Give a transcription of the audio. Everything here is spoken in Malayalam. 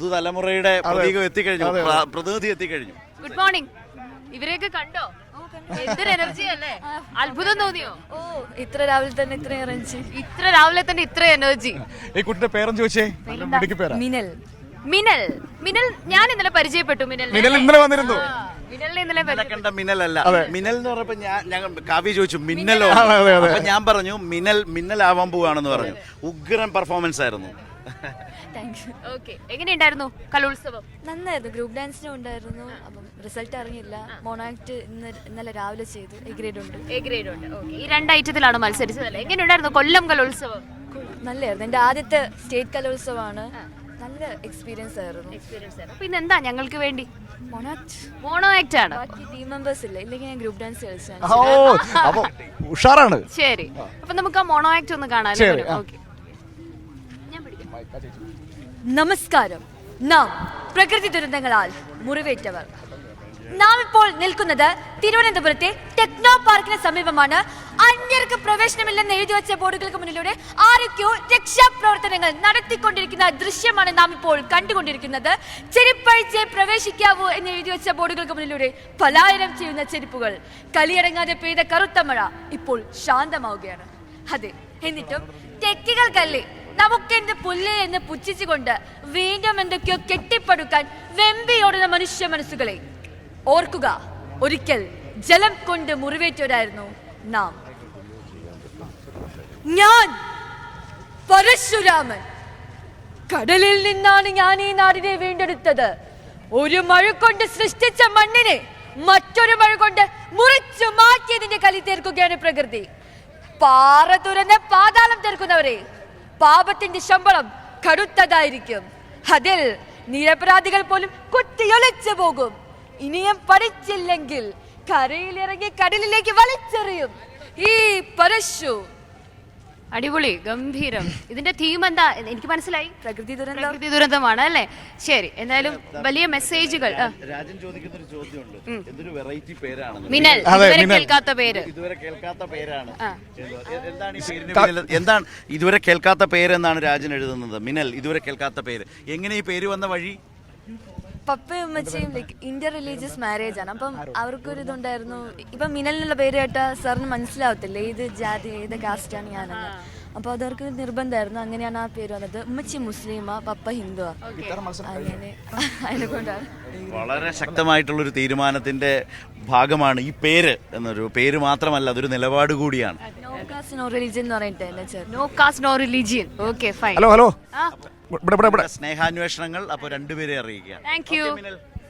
പുതുതലമുറയുടെ പ്രതീകം എത്തിക്കഴിഞ്ഞു, പ്രതിനിധി എത്തിക്കഴിഞ്ഞു. Good morning. ഇവരെയൊക്കെ കണ്ടോ? എന്തൊരു എനർജി അല്ലേ? അത്ഭുതം തോന്നിയോ? ഓ, ഇത്ര രാവിലെ തന്നെ ഇത്ര എനർജി. ഇത്ര രാവിലെ തന്നെ ഇത്ര എനർജി. ഈ കുട്ടിയുടെ പേരെന്ന് ചോദിച്ചേ. മിനൽ. മിനൽ. മിനൽ ഞാൻ ഇന്നലെ പരിചയപ്പെട്ടു. മിനൽ ഇന്നലെ വന്നിരുന്നു. മിനലിനെ ഇന്നലെ കണ്ട മിന്നലല്ല. മിന്നൽ എന്ന് പറഞ്ഞപ്പോ ഞാൻ കാവ്യ ചോദിച്ചു മിന്നലോ, അപ്പൊ ഞാൻ പറഞ്ഞു മിന്നലാവാൻ പോവാണെന്ന് പറഞ്ഞു. ഉഗ്രൻ പെർഫോമൻസ് ആയിരുന്നു. ഓക്കെ, എങ്ങനെയുണ്ടായിരുന്നു കലോത്സവം? നന്നായിരുന്നു. ഗ്രൂപ്പ് ഡാൻസിനും ഉണ്ടായിരുന്നു. അപ്പം റിസൾട്ട് അറിഞ്ഞില്ല. മോണോ ആക്ട് ഇന്നലെ രാവിലെ ചെയ്തു. എ ഗ്രേഡ് ഉണ്ട്. എ ഗ്രേഡ് ഉണ്ട്. ഓക്കെ, ഈ രണ്ട് ഐറ്റത്തിലാണ് മത്സരിച്ചതല്ലേ? എങ്ങനെയുണ്ടായിരുന്നു കൊല്ലം കലോത്സവം? നല്ലായിരുന്നു. എൻ്റെ ആദ്യത്തെ സ്റ്റേറ്റ് കലോത്സവമാണ്. നല്ല എക്സ്പീരിയൻസ് ആയിരുന്നു. പിന്നെ എന്താ ഞങ്ങൾക്ക് വേണ്ടി? മോണോ ആക്ട് ആണ്. ബാക്കി ടീം മെമ്പേഴ്സ് ഇല്ല, ഇല്ലെങ്കിൽ ഞാൻ ഗ്രൂപ്പ് ഡാൻസ് കളിച്ചാണ്. ഉഷാറാണ്. ശരി, അപ്പൊ നമുക്ക് ആ മോണോ ആക്ട് ഒന്ന് കാണാൻ. ഓക്കെ, നമസ്കാരം. നാം പ്രകൃതി ദുരന്തങ്ങളാൽ മുറിവേറ്റവർ. നാം ഇപ്പോൾ നിൽക്കുന്നത് തിരുവനന്തപുരത്തെ ടെക്നോ പാർക്കിന് സമീപമാണ്. അന്യർക്ക് പ്രവേശനമില്ലെന്ന് എഴുതി വെച്ച ബോർഡുകൾക്ക് മുന്നിലൂടെ ആരൊക്കെയോ രക്ഷാപ്രവർത്തനങ്ങൾ നടത്തിക്കൊണ്ടിരിക്കുന്ന ദൃശ്യമാണ് നാം ഇപ്പോൾ കണ്ടുകൊണ്ടിരിക്കുന്നത്. ചെരുപ്പഴിച്ച് പ്രവേശിക്കാവൂ എന്ന് എഴുതി വെച്ച ബോർഡുകൾക്ക് മുന്നിലൂടെ പലായനം ചെയ്യുന്ന ചെരുപ്പുകൾ. കലിയടങ്ങാതെ പെയ്ത കറുത്ത മഴ ഇപ്പോൾ ശാന്തമാവുകയാണ്. അതെ, എന്നിട്ടും ടെക്കികൾക്കല്ലേ നമുക്കെന്ത് പുല്ല് എന്ന് പുച്ഛിച്ചുകൊണ്ട് വീണ്ടും എന്തൊക്കെയോ കെട്ടിപ്പടുക്കാൻ വെമ്പിയോടുന്ന മനുഷ്യ മനസ്സുകളെ ഓർക്കുക. ഒരിക്കൽ ജലം കൊണ്ട് മുറിവേറ്റവരായിരുന്നു നാം. ഞാൻ പരശുരാമൻ. കടലിൽ നിന്നാണ് ഞാൻ ഈ നാടിനെ വീണ്ടെടുത്തത്. ഒരു മഴ കൊണ്ട് സൃഷ്ടിച്ച മണ്ണിനെ മറ്റൊരു മഴ കൊണ്ട് മുറിച്ചു മാറ്റിയതിന്റെ കലി തീർക്കുകയാണ് പ്രകൃതി. പാറ തുറന്ന് പാതാളം തീർക്കുന്നവരെ പാപത്തിന്റെ ശമ്പളം കടുത്തതായിരിക്കും. അതിൽ നിരപരാധികൾ പോലും കുത്തിയൊളിച്ചു പോകും. ഇനിയും പഠിച്ചില്ലെങ്കിൽ കരയിലിറങ്ങി കടലിലേക്ക് വലിച്ചെറിയും ഈ പരശു. അടിപൊളി, ഗംഭീരം. ഇതിന്റെ തീം എന്താ? എനിക്ക് മനസ്സിലായി, പ്രകൃതി ദുരന്തമാണ് അല്ലേ? ശരി, എന്തായാലും വലിയ മെസ്സേജുകൾ. രാജൻ ചോദിക്കുന്ന ഒരു ചോദ്യമുണ്ട്, എന്തൊരു വെറൈറ്റി പേരാണ് മിന്നൽ. ഇതുവരെ കേൾക്കാത്ത പേര്. ഇതുവരെ കേൾക്കാത്ത പേരാണ്. എന്താണ് ഈ പേരിന്? എന്താണ് ഇതുവരെ കേൾക്കാത്ത പേരെന്നാണ് രാജൻ എഴുതുന്നത്. മിന്നൽ, ഇതുവരെ കേൾക്കാത്ത പേര്. എങ്ങനെ ഈ പേര് വന്ന വഴി? പപ്പയും ഉമ്മച്ചിയും ലൈക്ക് ഇന്റർ റിലീജിയസ് മാരേജ് ആണ്. അപ്പം അവർക്കൊരു ഇതുണ്ടായിരുന്നു. ഇപ്പം മിനൽ എന്നുള്ള പേര് കേട്ട സാറിന് മനസ്സിലാവത്തില്ല ഏത് ജാതി ഏത് കാസ്റ്റാണ് ഞാനെന്ന്. അപ്പോൾ അതവർക്ക് നിർബന്ധമായിരുന്നു. അങ്ങനെയാണ് ആ പേര് വന്നത്. ഉമ്മച്ചി മുസ്ലിമാ, പപ്പ ഹിന്ദുവാ. അങ്ങനെ അതിനെക്കൊണ്ടാണ്. വളരെ ശക്തമായിട്ടുള്ളൊരു തീരുമാനത്തിന്റെ ഭാഗമാണ് ഈ പേര് എന്നൊരു പേര് മാത്രമല്ല, അതൊരു നിലപാട് കൂടിയാണ്. നോ കാസ്റ്റ് നോ റിലീജിയൻ എന്ന് പറഞ്ഞിട്ട് no caste no religion. Okay, fine. Hello സ്നേഹാന്വേഷണങ്ങൾ അപ്പോൾ രണ്ടുപേരെ അറിയിക്കുക. Thank U.